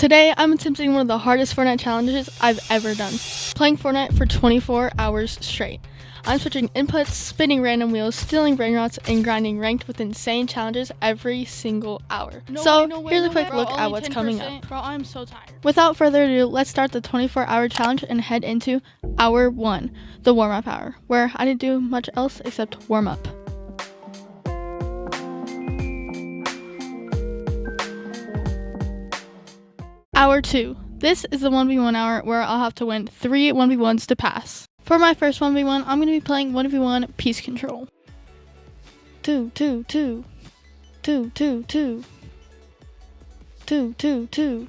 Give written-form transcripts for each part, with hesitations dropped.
Today, I'm attempting one of the hardest Fortnite challenges I've ever done. Playing Fortnite for 24 hours straight. I'm switching inputs, spinning random wheels, stealing brain rots, and grinding ranked with insane challenges every single hour. Here's a quick look at what's coming up. Bro, I'm so tired. Without further ado, let's start the 24-hour challenge and head into hour 1, the warm-up hour, where I didn't do much else except warm up. Hour 2. This is the 1v1 hour where I'll have to win 3 1v1s to pass. For my first 1v1, I'm going to be playing 1v1 Peace Control. 2, 2, 2. 2, 2, 2. 2, 2, 2.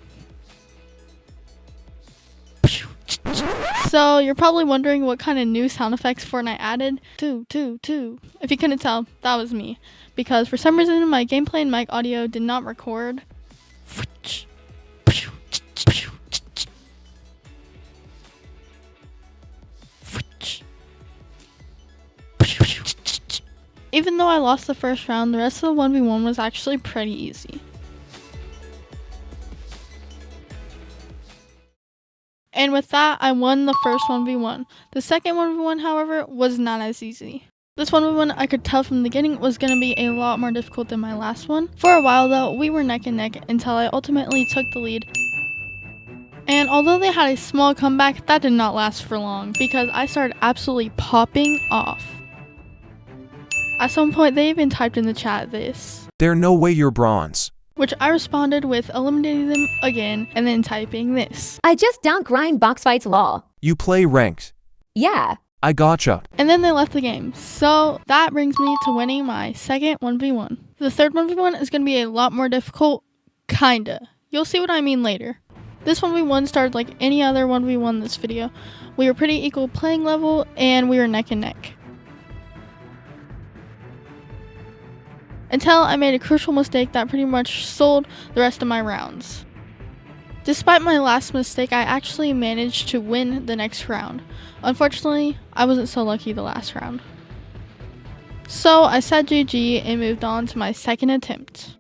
So you're probably wondering what kind of new sound effects Fortnite added. 2, 2, 2. If you couldn't tell, that was me. Because for some reason my gameplay and mic audio did not record. Even though I lost the first round, the rest of the 1v1 was actually pretty easy. And with that, I won the first 1v1. The second 1v1, however, was not as easy. This 1v1, I could tell from the beginning, was going to be a lot more difficult than my last one. For a while though, we were neck and neck until I ultimately took the lead. And although they had a small comeback, that did not last for long because I started absolutely popping off. At some point, they even typed in the chat this. "There's no way you're bronze." Which I responded with eliminating them again and then typing this. "I just don't grind box fights lol." "You play ranked." "Yeah." "I gotcha." And then they left the game. So that brings me to winning my second 1v1. The third 1v1 is going to be a lot more difficult, kinda. You'll see what I mean later. This 1v1 started like any other 1v1 in this video. We were pretty equal playing level and we were neck and neck. Until I made a crucial mistake that pretty much sold the rest of my rounds. Despite my last mistake, I actually managed to win the next round. Unfortunately, I wasn't so lucky the last round. So I said GG and moved on to my second attempt.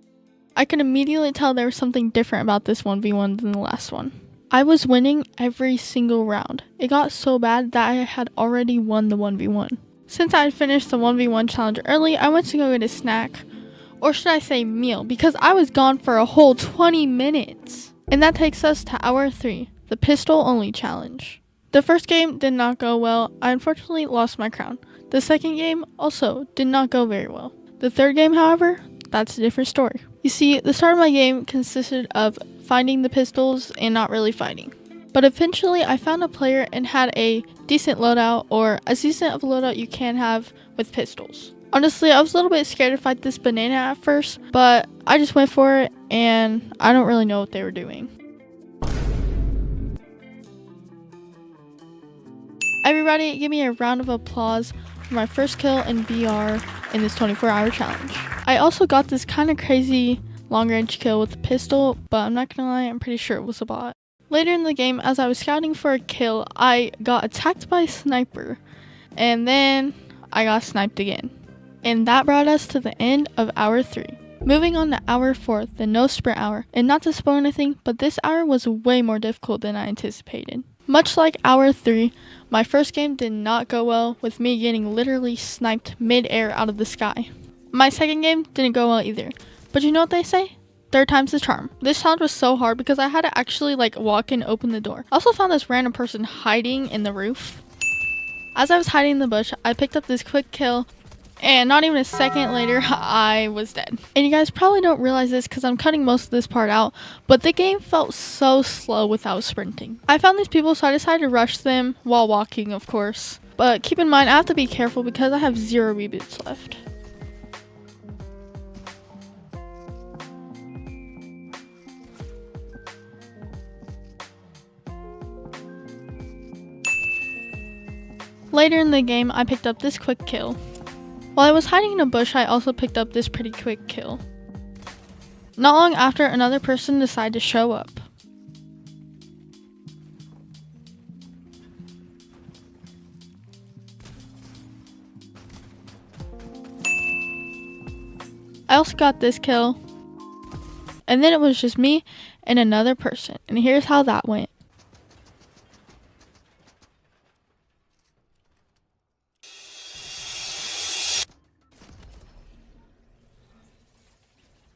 I could immediately tell there was something different about this 1v1 than the last one. I was winning every single round. It got so bad that I had already won the 1v1. Since I had finished the 1v1 challenge early, I went to go get a snack. Or should I say meal, because I was gone for a whole 20 minutes. And that takes us to hour 3, the pistol only challenge. The first game did not go well. I unfortunately lost my crown. The second game also did not go very well. The third game, however, that's a different story. You see, the start of my game consisted of finding the pistols and not really fighting. But eventually I found a player and had a decent loadout, or as decent of a loadout you can have with pistols. Honestly, I was a little bit scared to fight this banana at first, but I just went for it and I don't really know what they were doing. Everybody, give me a round of applause for my first kill in BR in this 24-hour challenge. I also got this kind of crazy long-range kill with a pistol, but I'm not gonna lie, I'm pretty sure it was a bot. Later in the game, as I was scouting for a kill, I got attacked by a sniper, and then I got sniped again. And that brought us to the end of hour 3. Moving on to hour 4, the no sprint hour. And not to spoil anything, but this hour was way more difficult than I anticipated. Much like hour 3, my first game did not go well, with me getting literally sniped mid-air out of the sky. My second game didn't go well either. But you know what they say? Third time's the charm. This challenge was so hard because I had to actually walk and open the door. I also found this random person hiding in the roof. As I was hiding in the bush, I picked up this quick kill. And not even a second later, I was dead. And you guys probably don't realize this because I'm cutting most of this part out, but the game felt so slow without sprinting. I found these people, so I decided to rush them while walking, of course. But keep in mind, I have to be careful because I have 0 reboots left. Later in the game, I picked up this quick kill. While I was hiding in a bush, I also picked up this pretty quick kill. Not long after, another person decided to show up. I also got this kill. And then it was just me and another person. And here's how that went.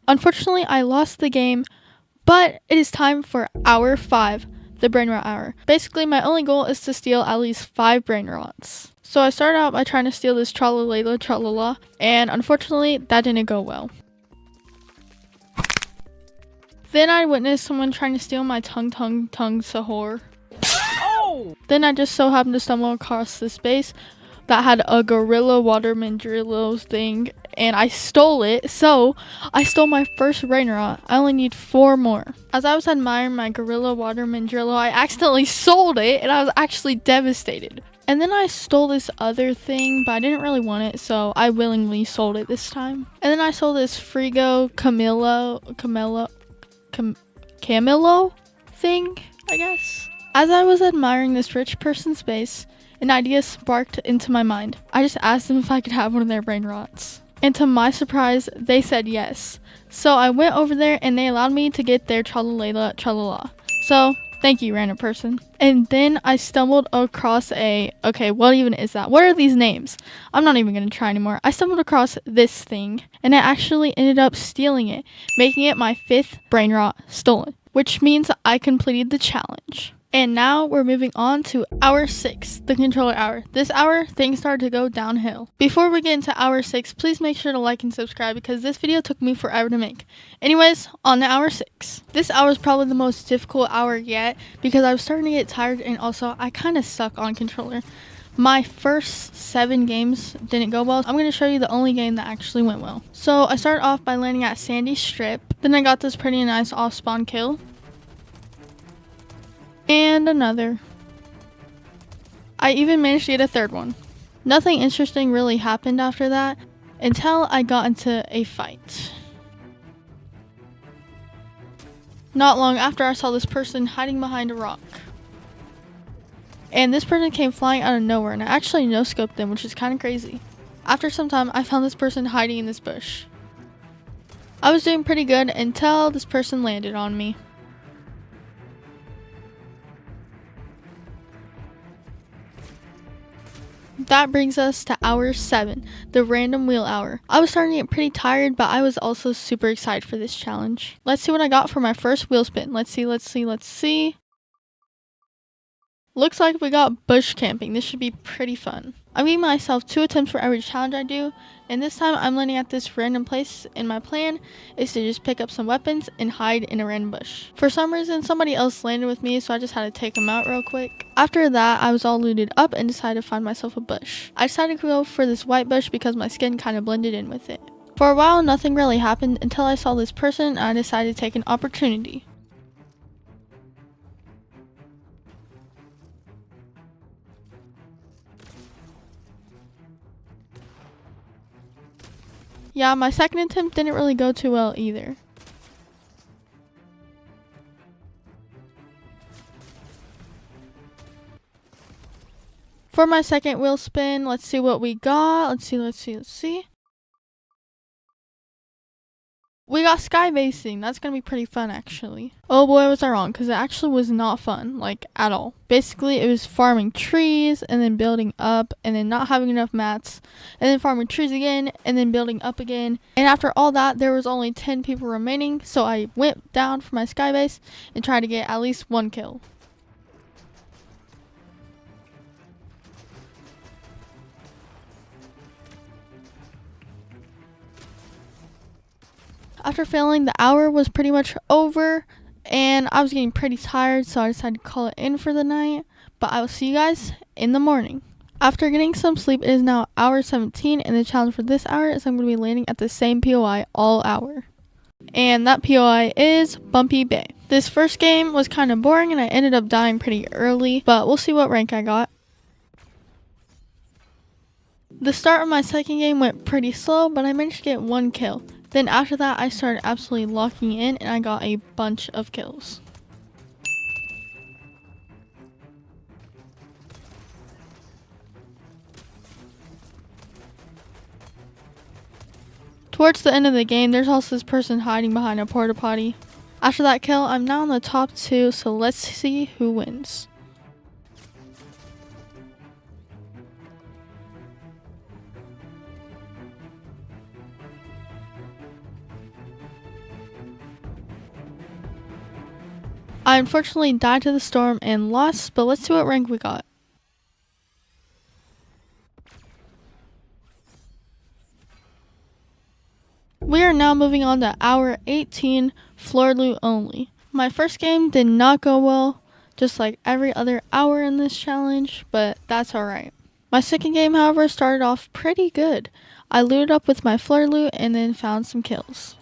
Unfortunately, I lost the game, but it is time for hour 5, the brain rot hour. Basically, my only goal is to steal at least 5 brain rots. So I started out by trying to steal this tra-la-la, tra-la-la, and unfortunately, that didn't go well. Then I witnessed someone trying to steal my tongue sahur. Oh! Then I just so happened to stumble across this base that had a gorilla water mandrillo thing, and I stole it. So I stole my first brain rot. I only need 4 more. As I was admiring my gorilla water mandrillo, I accidentally sold it, and I was actually devastated. And then I stole this other thing, but I didn't really want it, so I willingly sold it this time. And then I sold this Frigo Camillo thing, I guess. As I was admiring this rich person's base, an idea sparked into my mind. I just asked them if I could have one of their brain rots. And to my surprise, they said yes. So I went over there and they allowed me to get their tra-la-la. So thank you, random person. And then I stumbled across okay, what even is that? What are these names? I'm not even going to try anymore. I stumbled across this thing and I actually ended up stealing it, making it my 5th brain rot stolen, which means I completed the challenge. And now we're moving on to hour 6, the controller hour. This hour, things started to go downhill. Before we get into hour 6, please make sure to like and subscribe because this video took me forever to make. Anyways, on to hour 6. This hour is probably the most difficult hour yet because I was starting to get tired and also I kind of suck on controller. My first 7 games didn't go well. I'm going to show you the only game that actually went well. So I started off by landing at Sandy Strip. Then I got this pretty nice off-spawn kill. And another. I even managed to get a 3rd one. Nothing interesting really happened after that until I got into a fight. Not long after, I saw this person hiding behind a rock. And this person came flying out of nowhere and I actually no-scoped them, which is kind of crazy. After some time, I found this person hiding in this bush. I was doing pretty good until this person landed on me. That brings us to hour 7, the random wheel hour. I was starting to get pretty tired, but I was also super excited for this challenge. Let's see what I got for my first wheel spin. Let's see. Looks like we got bush camping. This should be pretty fun. I'm giving myself 2 attempts for every challenge I do, and this time I'm landing at this random place, and my plan is to just pick up some weapons and hide in a random bush. For some reason, somebody else landed with me, so I just had to take them out real quick. After that, I was all looted up and decided to find myself a bush. I decided to go for this white bush because my skin kind of blended in with it. For a while, nothing really happened until I saw this person and I decided to take an opportunity. Yeah, my second attempt didn't really go too well either. For my second wheel spin, let's see what we got. Let's see. We got sky basing. That's going to be pretty fun, actually. Oh boy, was I wrong, because it actually was not fun, like, at all. Basically, it was farming trees, and then building up, and then not having enough mats, and then farming trees again, and then building up again. And after all that, there was only 10 people remaining, so I went down for my sky base and tried to get at least 1 kill. After failing, the hour was pretty much over and I was getting pretty tired, so I decided to call it in for the night. But I will see you guys in the morning. After getting some sleep, it is now hour 17 and the challenge for this hour is I'm going to be landing at the same POI all hour. And that POI is Bumpy Bay. This first game was kind of boring and I ended up dying pretty early, but we'll see what rank I got. The start of my second game went pretty slow, but I managed to get 1 kill. Then after that, I started absolutely locking in and I got a bunch of kills. Towards the end of the game, there's also this person hiding behind a porta potty. After that kill, I'm now in the top 2, so let's see who wins. I unfortunately died to the storm and lost, but let's see what rank we got. We are now moving on to hour 18, floor loot only. My first game did not go well, just like every other hour in this challenge, but that's alright. My second game, however, started off pretty good. I looted up with my floor loot and then found some kills.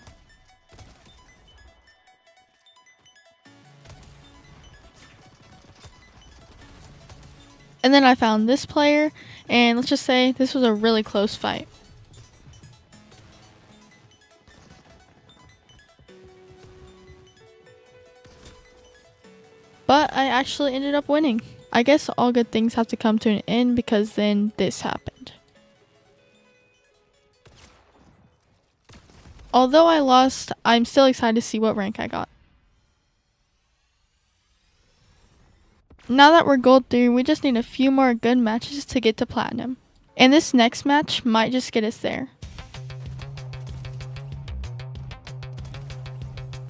And then I found this player, and let's just say this was a really close fight. But I actually ended up winning. I guess all good things have to come to an end because then this happened. Although I lost, I'm still excited to see what rank I got. Now that we're gold 3, we just need a few more good matches to get to platinum. And this next match might just get us there.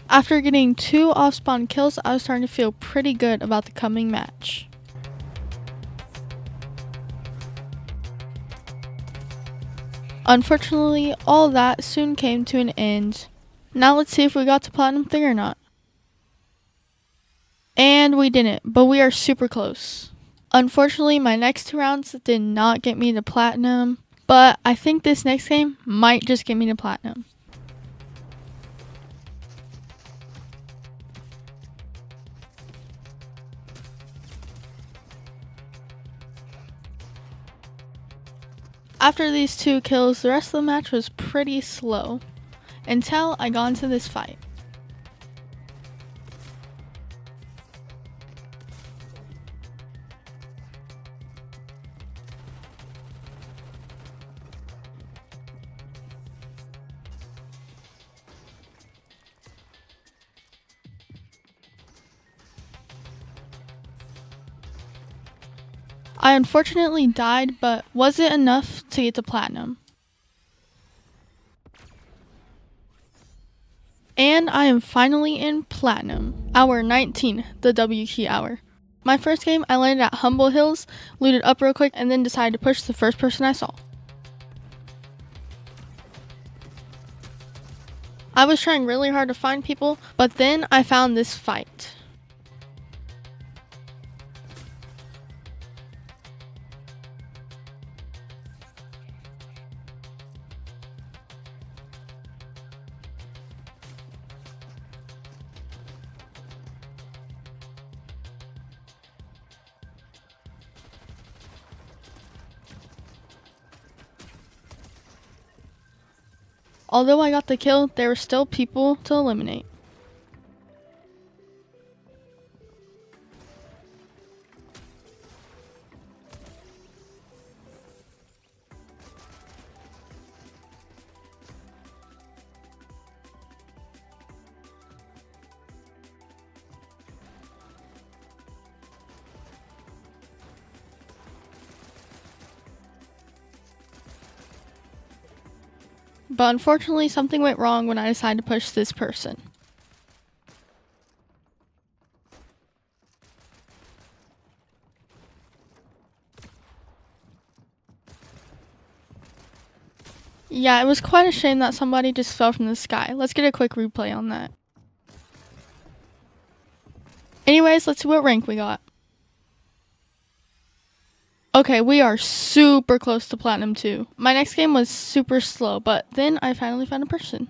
After getting 2 off-spawn kills, I was starting to feel pretty good about the coming match. Unfortunately, all that soon came to an end. Now let's see if we got to platinum 3 or not. And we didn't, but we are super close. Unfortunately, my next 2 rounds did not get me to platinum, but I think this next game might just get me to platinum. After these 2 kills, the rest of the match was pretty slow, until I got into this fight. I unfortunately died, but wasn't enough to get to platinum. And I am finally in platinum. Hour 19, the W key hour. My first game, I landed at Humble Hills, looted up real quick, and then decided to push the first person I saw. I was trying really hard to find people, but then I found this fight. Although I got the kill, there were still people to eliminate. But unfortunately, something went wrong when I decided to push this person. Yeah, it was quite a shame that somebody just fell from the sky. Let's get a quick replay on that. Anyways, let's see what rank we got. Okay, we are super close to platinum 2. My next game was super slow, but then I finally found a person.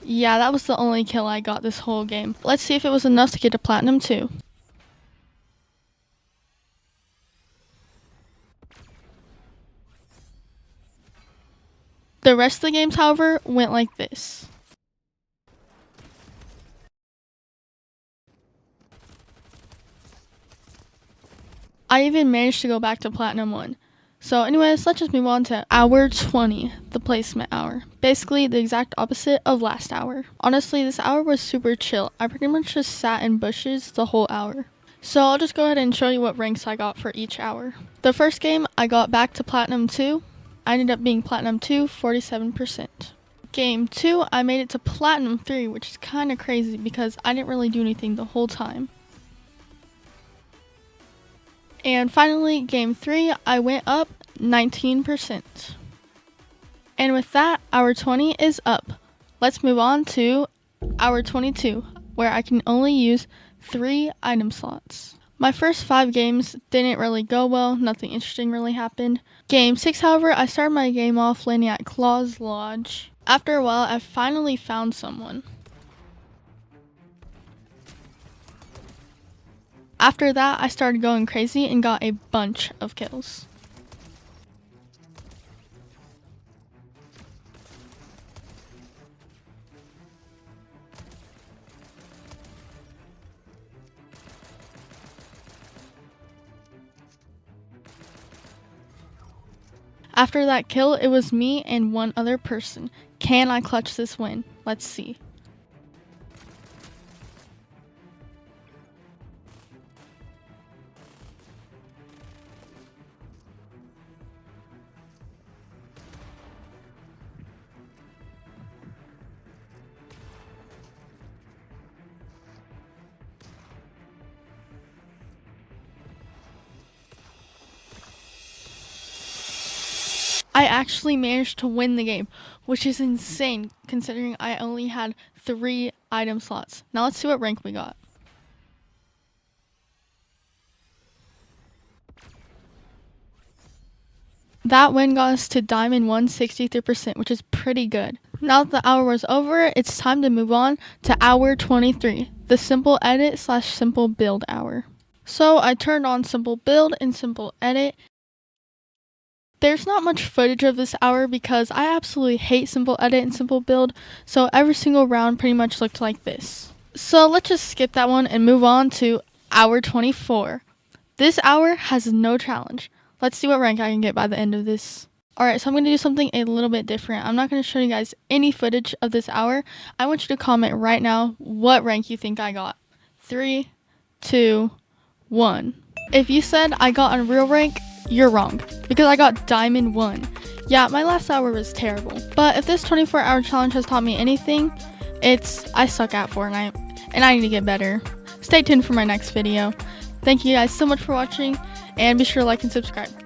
Yeah, that was the only kill I got this whole game. Let's see if it was enough to get to platinum 2. The rest of the games, however, went like this. I even managed to go back to Platinum 1. So anyways, let's just move on to hour 20, the placement hour. Basically the exact opposite of last hour. Honestly, this hour was super chill. I pretty much just sat in bushes the whole hour. So I'll just go ahead and show you what ranks I got for each hour. The first game, I got back to Platinum 2. I ended up being Platinum 2, 47%. Game 2, I made it to Platinum 3, which is kind of crazy because I didn't really do anything the whole time. And finally, game 3, I went up 19%. And with that, hour 20 is up. Let's move on to hour 22, where I can only use 3 item slots. My first 5 games didn't really go well, nothing interesting really happened. Game 6, however, I started my game off landing at Claw's Lodge. After a while, I finally found someone. After that, I started going crazy and got a bunch of kills. After that kill, it was me and one other person. Can I clutch this win? Let's see. I actually managed to win the game, which is insane considering I only had 3 item slots. Now let's see what rank we got. That win got us to Diamond 1, 63%, which is pretty good. Now that the hour was over, it's time to move on to hour 23, the simple edit / simple build hour. So I turned on simple build and simple edit. There's not much footage of this hour because I absolutely hate simple edit and simple build, so every single round pretty much looked like this. So let's just skip that one and move on to hour 24. This hour has no challenge. Let's see what rank I can get by the end of this. Alright, so I'm going to do something a little bit different. I'm not going to show you guys any footage of this hour. I want you to comment right now what rank you think I got. 3, 2, 1. If you said I got on real rank, you're wrong, because I got Diamond 1. Yeah, my last hour was terrible. But if this 24-hour challenge has taught me anything, it's I suck at Fortnite, and I need to get better. Stay tuned for my next video. Thank you guys so much for watching, and be sure to like and subscribe.